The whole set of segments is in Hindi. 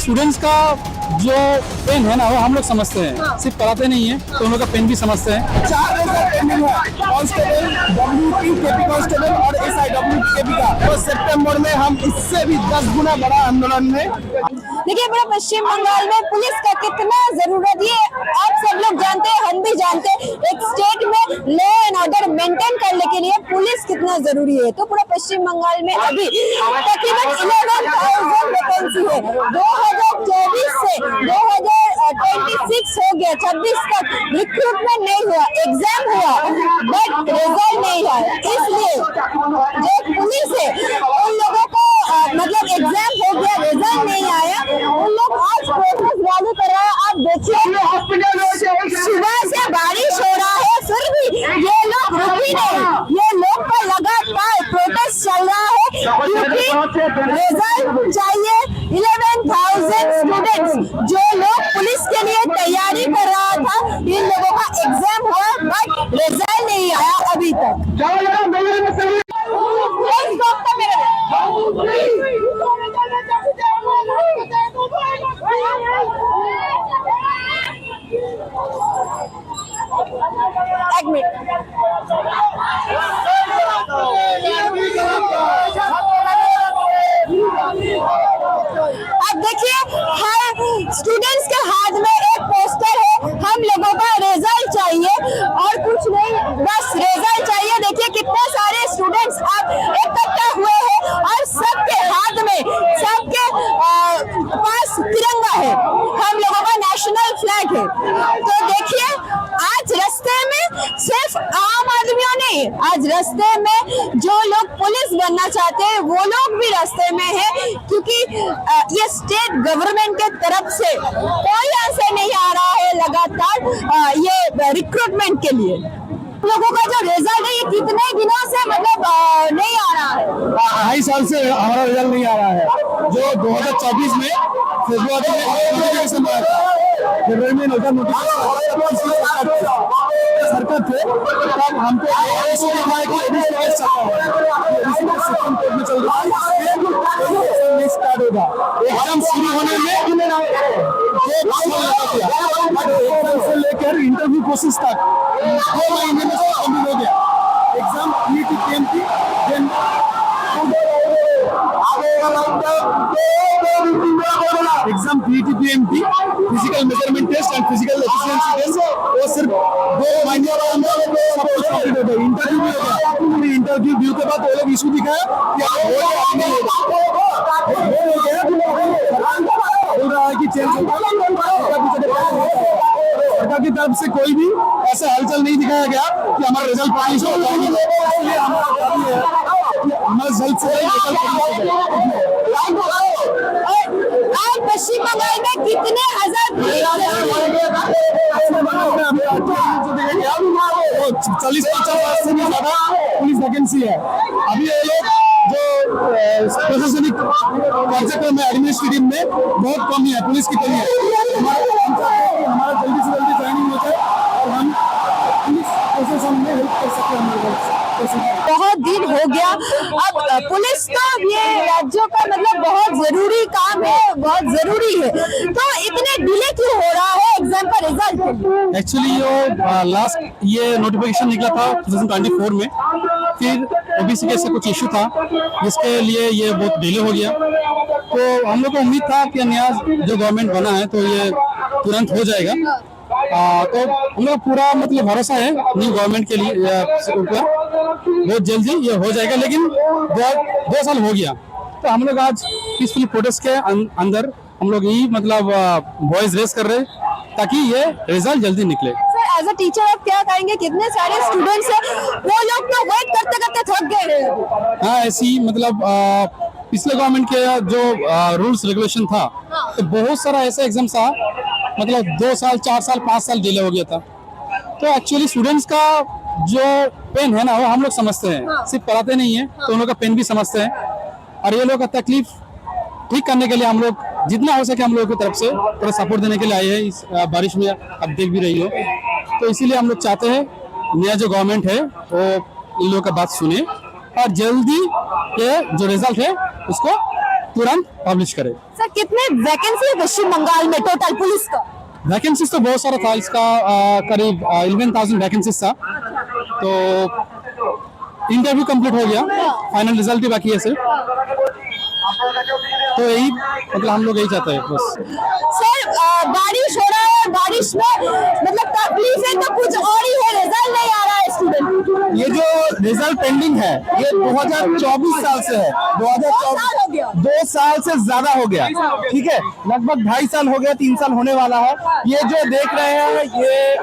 स्टूडेंट्स का जो पेन है ना वो हम लोग समझते हैं, सिर्फ पढ़ाते नहीं है तो उन लोग का पेन भी समझते हैं। 4 रिजल्ट पेंडिंग है, कांस्टेबल, WP, KP कांस्टेबल और SI WKP का। तो सितंबर में हम इससे भी 10 गुना बड़ा आंदोलन में। देखिए पूरा पश्चिम बंगाल में पुलिस का कितना जरूरत, ये आप सब लोग जानते हैं, हम भी जानते हैं, एक स्टेट में लॉ एंड ऑर्डर मेंटेन करने के लिए पुलिस कितना जरूरी है। तो पूरा पश्चिम बंगाल में अभी तकरीबन 11,000 वैकेंसी है। 2024 से 2026 हो गया, 26 तक रिक्रूटमेंट नहीं हुआ, एग्जाम हुआ बट रिजल्ट नहीं आया। इसलिए जो पुलिस है उन लोगों को मतलब एग्जाम हो गया, रिजल्ट नहीं आया, उन लोग आज प्रोटेस्ट रैली कर रहा है। आप देखिए सुबह से बारिश हो रहा है फिर भी ये लोग रुकी नहीं, ये लोग का लगातार प्रोटेस्ट चल रहा है क्योंकि रिजल्ट चाहिए। 11,000 स्टूडेंट्स जो लोग पुलिस के लिए तैयारी कर रहा था, इन लोगों का एग्जाम हुआ बट रिजल्ट नहीं आया अभी तक। एक मिनट, अब देखिए हर स्टूडेंट्स के हाथ में एक पोस्टर है, हम लोगों का रिजल्ट चाहिए और कुछ नहीं, बस रिजल्ट चाहिए। देखिए कितने सारे स्टूडेंट्स अब इकट्ठा हुए हैं और सबके हाथ में, सबके पास तिरंगा है, हम लोगों का नेशनल फ्लैग है। तो देखिए आज रास्ते में सिर्फ आम आदमियों नहीं, आज रास्ते में जो लोग पुलिस बनना चाहते हैं वो लोग भी रास्ते में है क्योंकि ये स्टेट गवर्नमेंट के तरफ से कोई आंसर नहीं आ रहा है लगातार ये रिक्रूटमेंट के लिए। लोगों का जो रिजल्ट है ये कितने दिनों से मतलब नहीं आ रहा है, 2.5 साल से हमारा रिजल्ट नहीं आ रहा है। जो 2024 में फरवरी में नोटिफिकेशन आया था, फरवरी में नोटिफिकेशन सरकार थे, तब हमको सुप्रीम कोर्ट में चल रहा है, स्टार्ट होगा। एग्जाम शुरू होने में 2 साल से लेकर इंटरव्यू प्रोसेस तक 2 महीने में कंप्लीट हो गया। Exam PET-PMT then exam PET-PMT physical measurement test and physical efficiency test, वो सिर्फ 2 महीने के अंदर सब कुछ कंप्लीट हो गया। इंटरव्यू भी हो गया, इंटरव्यू व्यू के बाद वो लोग इशू दिखाया कि आप हो गया नहीं बोल रहा है कि चेंज सरकार की तरफ से कोई भी ऐसा हलचल नहीं दिखाया गया कि हमारा रिजल्ट पब्लिश हो जाएगा। हमारा जल्द से आज पश्चिम बंगाल में कितने हजार 40-50 से भी ज्यादा पुलिस वैकेंसी है। अभी ये लोग जो प्रशासनिक कार्यक्रम में एडमिनिस्ट्रेटिव में बहुत कम है, पुलिस की कमी है। हमारा जल्दी से जल्दी ज्वाइनिंग हो जाए और हम पुलिस प्रशासन में हेल्प कर सकते हैं हमारे। बहुत दिन हो गया, अब पुलिस का ये राज्यों का मतलब बहुत जरूरी काम है, बहुत जरूरी है, तो इतने डिले क्यों हो रहा है एग्जाम का रिजल्ट? एक्चुअली जो लास्ट ये नोटिफिकेशन निकला था 2024 में, फिर OBC के से कुछ इशू था जिसके लिए ये बहुत डिले हो गया। तो हम लोग को उम्मीद था कि नया जो गवर्नमेंट बना है तो ये तुरंत हो जाएगा। तो हम लोग पूरा मतलब भरोसा है न्यू गवर्नमेंट के लिए ऊपर, बहुत जल्दी ये हो जाएगा। लेकिन 2 साल हो गया, तो हम लोग आज पीसफुली प्रोटेस्ट के अंदर हम लोग यही मतलब वॉइस रेस कर रहे हैं ताकि ये रिजल्ट जल्दी निकले। सर एज अ टीचर आप क्या कहेंगे, कितने सारे स्टूडेंट्स हैं वो लोग तो वेट करते करते थक गए। हाँ, ऐसी मतलब पिछले गवर्नमेंट के जो रूल्स रेगुलेशन था तो बहुत सारा ऐसा एग्जाम था, मतलब 2 साल 4 साल 5 साल डिले हो गया था। तो एक्चुअली स्टूडेंट्स का जो पेन है ना वो हम लोग समझते हैं, सिर्फ पढ़ाते नहीं है तो उन लोग का पेन भी समझते हैं। और ये लोग का तकलीफ ठीक करने के लिए हम लोग जितना हो सके हम लोगों की तरफ से थोड़ा सपोर्ट देने के लिए आए हैं। इस बारिश में आप देख भी रही हो, तो इसीलिए हम लोग चाहते हैं नया जो गवर्नमेंट है वो इन लोगों का बात सुने और जल्दी ये जो रिजल्ट है उसको तुरंत पब्लिश करे। सर कितने वैकेंसी है पश्चिम बंगाल में टोटल पुलिस का? वैकेंसीज तो बहुत सारा था इसका, करीब 11,000 वैकेंसीज था। तो इंटरव्यू कंप्लीट हो गया, फाइनल रिजल्ट भी बाकी है सिर्फ। तो यही मतलब हम लोग यही चाहते हैं बस। सर बारिश हो रहा है, बारिश में मतलब तकलीफ है तो कुछ और ही है, रिजल्ट नहीं आ रहा है स्टूडेंट। ये जो रिजल्ट पेंडिंग है ये 2024 साल से है। 2024 2 साल से ज्यादा हो गया, ठीक है, लगभग 2.5 साल हो गया, 3 साल होने वाला है। ये जो देख रहे हैं ये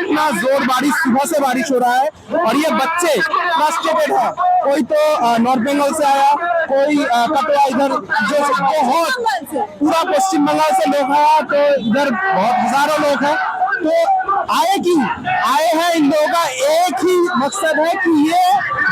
इतना जोर बारिश, सुबह से बारिश हो रहा है और ये बच्चे फ्रस्ट्रेटेड है। कोई तो नॉर्थ बंगाल से आया, कोई कटवा, इधर जो बहुत पूरा पश्चिम बंगाल से लोग आया, तो इधर बहुत हजारों लोग हैं। तो आए हैं इन लोगों का एक ही मकसद है कि ये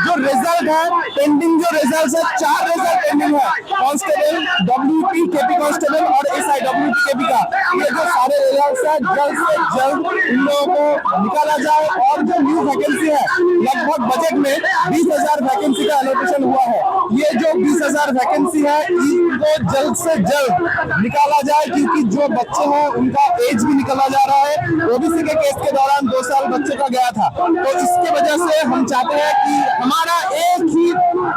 जो रिजल्ट है पेंडिंग, जो रिजल्ट है 4 रिजल्ट पेंडिंग है, कांस्टेबल, डब्ल्यूपी, केपी कांस्टेबल और एसआई डब्ल्यूपी केपी का, ये जो सारे रिजल्ट है जल्द से जल्द इन लोगों को निकाला जाए। और जो न्यू वैकेंसी है, लगभग बजट में 20,000 वैकेंसी का एलोकेशन हुआ है। ये जो 20,000 वैकेंसी है इनको जल्द से जल्द निकाला जाए, क्योंकि जो बच्चे हैं उनका एज भी निकाला जा रहा है। ओबीसी के केस के दौरान 2 साल बच्चे का गया था, तो इसके वजह से हम चाहते हैं कि हमारा एक ही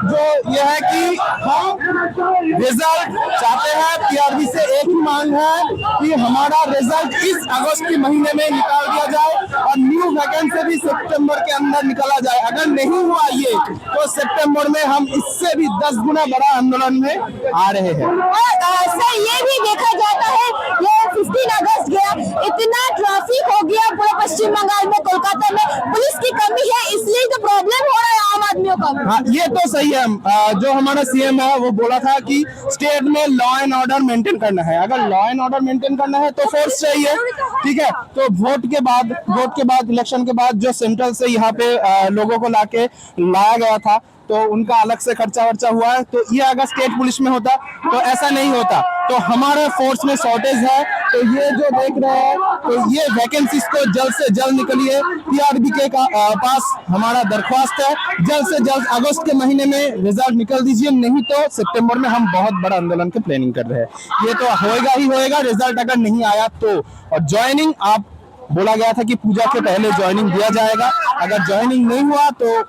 जो ये है कि हम रिजल्ट चाहते हैं। पीआरबी से एक ही मांग है कि हमारा रिजल्ट इस अगस्त के महीने में निकाल दिया जाए और न्यू वैकेंसी भी सितंबर के अंदर निकाला जाए। अगर नहीं हुआ ये तो सितंबर में हम इससे भी 10 गुना बड़ा आंदोलन में आ रहे हैं। सर ये भी देखा जाता है, ये 15 अगस्त गया, इतना ट्रैफिक हो गया पूरा पश्चिम बंगाल में, कोलकाता में पुलिस की कमी है, इसलिए तो प्रॉब्लम हो रहा है आम आदमियों का। हाँ, ये तो सही है। जो हमारा सीएम है वो बोला था कि स्टेट में लॉ एंड ऑर्डर मेंटेन करना है। अगर लॉ एंड ऑर्डर मेंटेन करना है तो फोर्स चाहिए, ठीक है। तो वोट के बाद इलेक्शन के बाद जो सेंट्रल से यहाँ पे लोगों को लाया गया था, तो उनका अलग से खर्चा वर्चा हुआ है। तो ये अगर स्टेट पुलिस में होता तो ऐसा नहीं होता। तो हमारे फोर्स में शॉर्टेज है, तो ये जो देख रहे हैं, तो ये वैकेंसीज को जल्द से जल्द निकलिए। पीआरबी के पास हमारा दरख्वास्त है, जल्द से जल्द अगस्त के महीने में रिजल्ट निकल दीजिए, नहीं तो सितंबर में हम बहुत बड़ा आंदोलन की प्लानिंग कर रहे हैं। ये तो होएगा ही होएगा, रिजल्ट अगर नहीं आया तो। और ज्वाइनिंग आप बोला गया था कि पूजा के पहले ज्वाइनिंग दिया जाएगा, अगर ज्वाइनिंग नहीं हुआ तो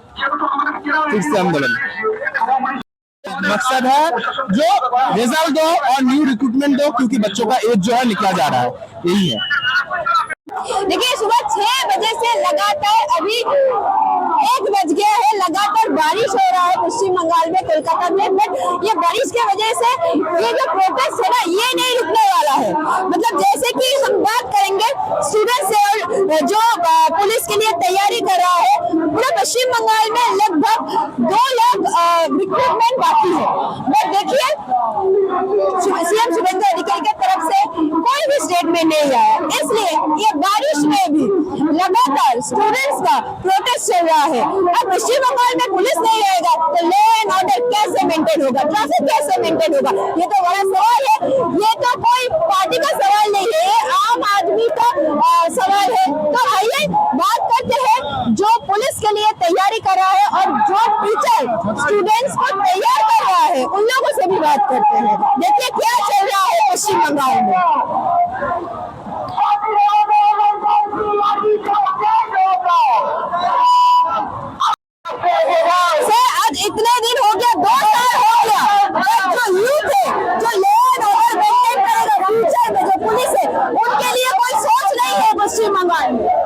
फिर से आंदोलन। मकसद है जो रिजल्ट दो और न्यू रिक्रूटमेंट दो, क्योंकि बच्चों का एज जो है निकला जा रहा है, यही है। देखिए सुबह 6 बजे से लगातार अभी 1 बज गया है, लगातार बारिश हो रहा है पश्चिम बंगाल में, कोलकाता में। बट ये बारिश की वजह से ये जो प्रोटेस्ट है ना, ये नहीं रुकने वाला है। मतलब जैसे कि हम बात करेंगे स्टूडेंट से और जो पुलिस के लिए तैयारी कर रहा है, पूरा पश्चिम बंगाल में लगभग 2 लाख रिक्रूटमेंट बाकी है। बट देखिए सीएम शुभेंदु अधिकारी की तरफ से कोई भी स्टेटमेंट नहीं आया, इसलिए ये बारिश में भी लगातार स्टूडेंट्स का प्रोटेस्ट चल रहा है। अब पश्चिम बंगाल में पुलिस नहीं रहेगा तो लॉ एंड ऑर्डर कैसे मेंटेन होगा, ट्रैफिक कैसे मेंटेन होगा, ये तो बड़ा सवाल है। ये तो कोई पार्टी का सवाल नहीं है, ये आम आदमी का सवाल है। तो आइए बात करते हैं जो पुलिस के लिए तैयारी कर रहा है और जो टीचर स्टूडेंट्स को तैयार कर रहा है, उन लोगों से भी बात करते हैं। देखिए क्या चल रहा है पश्चिम बंगाल में। सर आज इतने दिन हो गया, 2 साल हो गया, जो यूथ है, जो लॉ एंड ऑर्डर मेंटेन करेगा फ्यूचर में, जो पुलिस है, उनके लिए कोई सोच नहीं है पश्चिम बंगाल में।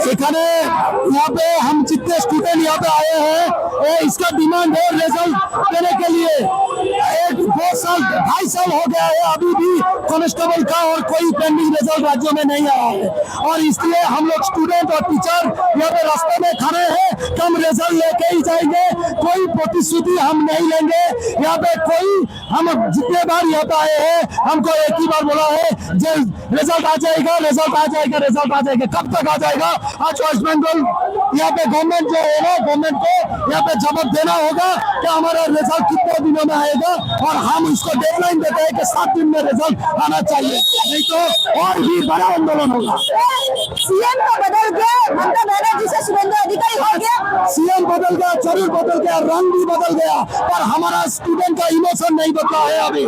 সেখানে यहाँ पे हम जितने स्टूडेंट यहाँ पे आए हैं, इसका डिमांड है रिजल्ट देने के लिए। 2 साल 2.5 साल हो गया है, अभी भी कांस्टेबल का और कोई पेंडिंग रिजल्ट राज्यों में नहीं आया है। और इसलिए हम लोग स्टूडेंट और टीचर यहाँ पे रास्ते में खड़े हैं, कम रिजल्ट लेके ही जाएंगे, कोई प्रतिश्रुति हम नहीं लेंगे। यहाँ पे कोई, हम जितने बार यहाँ पे आए हैं हमको एक ही बार बोला है रिजल्ट आ जाएगा, रिजल्ट आ जाएगा, रिजल्ट आ जाएगा। कब तक आ जाएगा? आज वेस्ट बंगाल यहाँ पे गवर्नमेंट जो है ना, गवर्नमेंट को यहाँ पे जवाब देना होगा कि हमारा रिजल्ट कितने दिनों में आएगा, और हम इसको डेडलाइन देते हैं कि 7 दिन में रिजल्ट आना चाहिए, नहीं तो और भी बड़ा आंदोलन होगा। सीएम तो बदल गया, ममता बनर्जी से शुभेंदु अधिकारी हो गया, सीएम बदल गया, जरूर बदल गया, रंग भी बदल गया, पर हमारा स्टूडेंट का इमोशन नहीं बदला है अभी।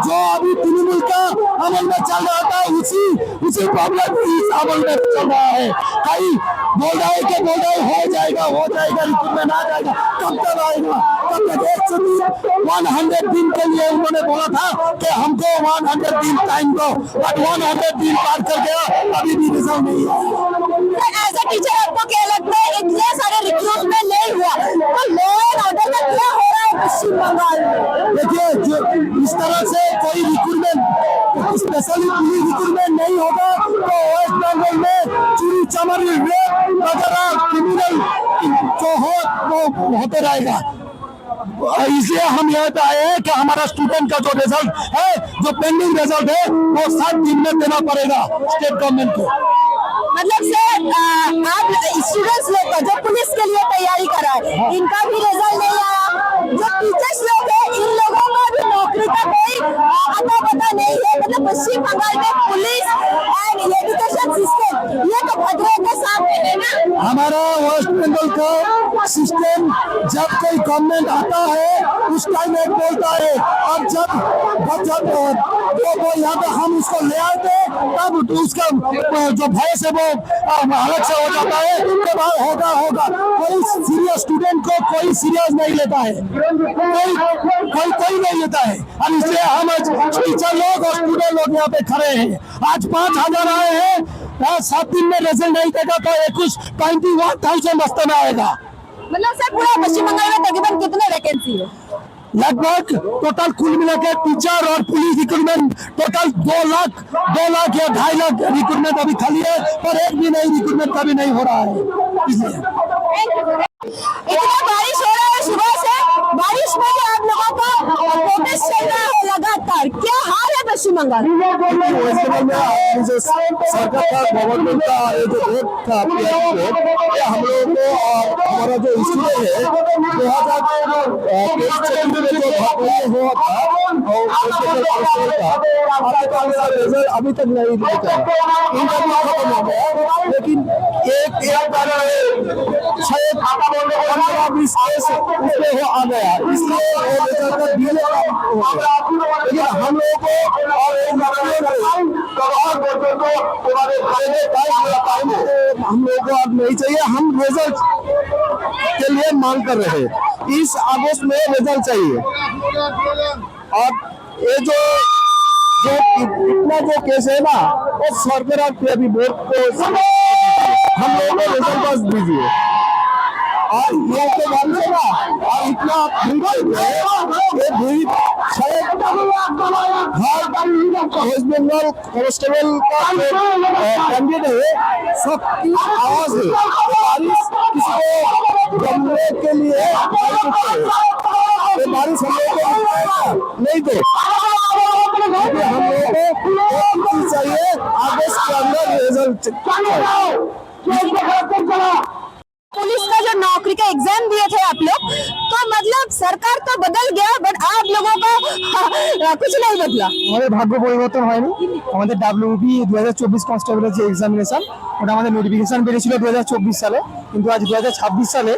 जो अभी चावल में चल रहा था उसी प्रॉब्लम इस चावल में चल रहा है। कई बोल रहा है कि हो जाएगा रिक्रूटमेंट आ जाएगा, कब तक आएगा, कब तक 100 दिन के लिए उन्होंने बोला था कि हमको 100 दिन टाइम दो, बट 100 दिन पार कर गया, अभी भी रिजल्ट नहीं आया। एज अ टीचर आपको क्या लगता है, इतने सारे रिक्रूटमेंट नहीं हुआ तो लॉ एंड ऑर्डर का क्या हो रहा है पश्चिम बंगाल में? देखिए, जो इस तरह से कोई रिक्रूटमेंट, स्पेशली पुलिस रिक्रूटमेंट नहीं होगा तो वेस्ट बंगाल में चोरी चमारी रेप वगैरह क्रिमिनल जो हो वो होते रहेगा। इसलिए हम यहाँ पे आए हैं कि हमारा स्टूडेंट का जो रिजल्ट है, जो पेंडिंग रिजल्ट है, वो 7 दिन में देना पड़ेगा स्टेट गवर्नमेंट को। मतलब सर, आप स्टूडेंट्स लोग का जो पुलिस के लिए तैयारी कर रहा है, इनका भी रिजल्ट नहीं आया। जो टीचर्स लोग हैं, इन लोगों का भी नौकरी का कोई अता पता नहीं है। मतलब पश्चिम बंगाल में पुलिस एंड एजुकेशन सिस्टम ये तो खतरे के सामने है ना। हमारा वेस्ट बंगाल का सिस्टम, जब कोई गवर्नमेंट आता है उस टाइम एक बोलता है, और जब वो यहाँ पे हम उसको ले आते तब उसका जो भय से वो अलग से हो जाता है कि होगा। कोई सीरियस स्टूडेंट को कोई सीरियस नहीं लेता है, कोई नहीं लेता है। और इसलिए हम टीचर लोग और स्टूडेंट लोग यहाँ पे खड़े हैं। आज 5000 आए हैं, 7 दिन में रिजल्ट नहीं देगा तो 21,000 रास्ते में आएगा। मतलब सर, पूरा पश्चिम बंगाल में तकरीबन कितने वैकेंसी है? लगभग टोटल कुल मिला के टीचर और पुलिस रिक्रूटमेंट टोटल 2 लाख या 2.5 लाख रिक्रूटमेंट अभी खाली है, पर एक भी नहीं रिक्रूटमेंट कभी नहीं हो रहा है। इसलिए इतना बारिश हो रहा है सुबह से, बारिश में भी आप लोगों का प्रोटेस्ट चल रहा है लगातार। क्या हाल है पश्चिम बंगाल? वेस्ट बंगाल में जो सरकार का गवर्नमेंट का जो वोट था, ये हम लोगों को और हमारा जो स्टूडेंट है 2023 में जो हुआ था और रिजल्ट अभी तक नहीं निकला, इनका भी खत्म हो गया। लेकिन एक बार शायद 15-20 केस उसमें हो आ गया, इसलिए वो रिजल्ट का डिले हो गया। लेकिन हम लोगों को और हम लोगों को अब नहीं चाहिए, हम रिजल्ट के लिए मांग कर रहे हैं। इस अगस्त में रिजल्ट चाहिए। और ये जो इतना जो केस है ना, वो सरकार के अभी बोर्ड को हम लोगों को रिजल्ट बस दीजिए। और ये तो बात है ना, और इतना भीड़ शायद वेस्ट बंगाल कांस्टेबल का कैंडिडेट है, सबकी आवाज है। बारिश किसी को जमने के लिए बारिश हम लोग को नहीं दे, हम लोगों को चाहिए अगस्त के अंदर रिजल्ट। पुलिस का जो नौकरी का एग्जाम दिए थे आप लोग, तो मतलब सरकार तो बदल गया, बट आप लोगों का कुछ नहीं बदला। আমাদের ভাগ্য পরিবর্তন হয়নি। আমাদের WB 2024 কনস্টেবলের যে এক্সামিনেশন, ওটা আমাদের নোটিফিকেশন বেরিয়েছিল 2024 সালে, কিন্তু আজ 2026 সালে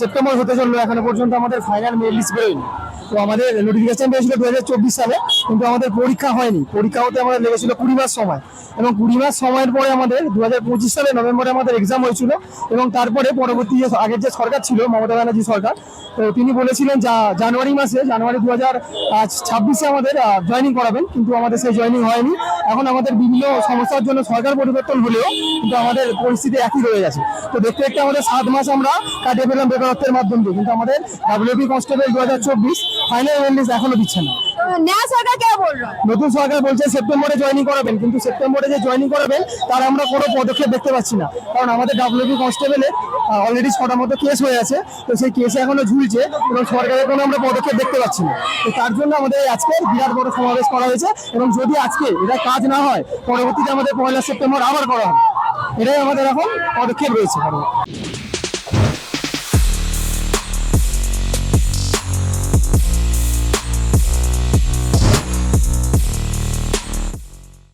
সেপ্টেম্বর হতে চললো, এখনো পর্যন্ত আমাদের ফাইনাল মেরিট লিস্ট বেরোয়নি। তো আমাদের নোটিফিকেশন বেরিয়েছিল 2024 সালে, কিন্তু আমাদের পরীক্ষা হয়নি। পরীক্ষা হতে আমাদের লেগেছিল 20 মাস সময়, এবং 20 মাস সময়ের পরে আমাদের 2025 সালে নভেম্বরে আমাদের এক্সাম হয়েছিল। এবং তারপরে পরবর্তী যে আগের যে সরকার ছিল, মমতা ব্যানার্জি সরকার, তো তিনি বলেছিলেন জানুয়ারি 2026 আমাদের জয়েনিং করাবেন, কিন্তু আমাদের সেই জয়েনিং হয়নি। এখন আমাদের বিভিন্ন সমস্যার জন্য সরকার পরিবর্তন হলেও কিন্তু আমাদের পরিস্থিতি একই রয়ে গেছে। তো দেখতে দেখতে আমাদের 7 মাস আমরা কাটিয়ে ফেলাম বেকারত্বের মাধ্যমে, কিন্তু আমাদের WB কনস্টেবল 2024 ফাইনাল মেরিট এখনো দিচ্ছে না। नया सरकार क्या बोल रहा है? নতুন সরকার বলছে সেপ্টেম্বরে জয়েনিং করাবেন, কিন্তু সেপ্টেম্বরে যে জয়েনিং করাবেন তার আমরা কোনো পদক্ষেপ দেখতে পাচ্ছি না। কারণ আমাদের WB কনস্টেবলের অলরেডি 6টা মতো কেস হয়ে আছে, তো সেই কেসে এখনো ঝুলছে এবং সরকারের কোনো আমরা পদক্ষেপ দেখতে পাচ্ছি না। তো তার জন্য আমাদের আজকে বিরাট বড় সমাবেশ করা হয়েছে, এবং যদি আজকে এটা কাজ না হয়, পরবর্তীতে আমাদের 1 সেপ্টেম্বর আবার করা হবে। এটাই আমাদের এখন পদক্ষেপ রয়েছে।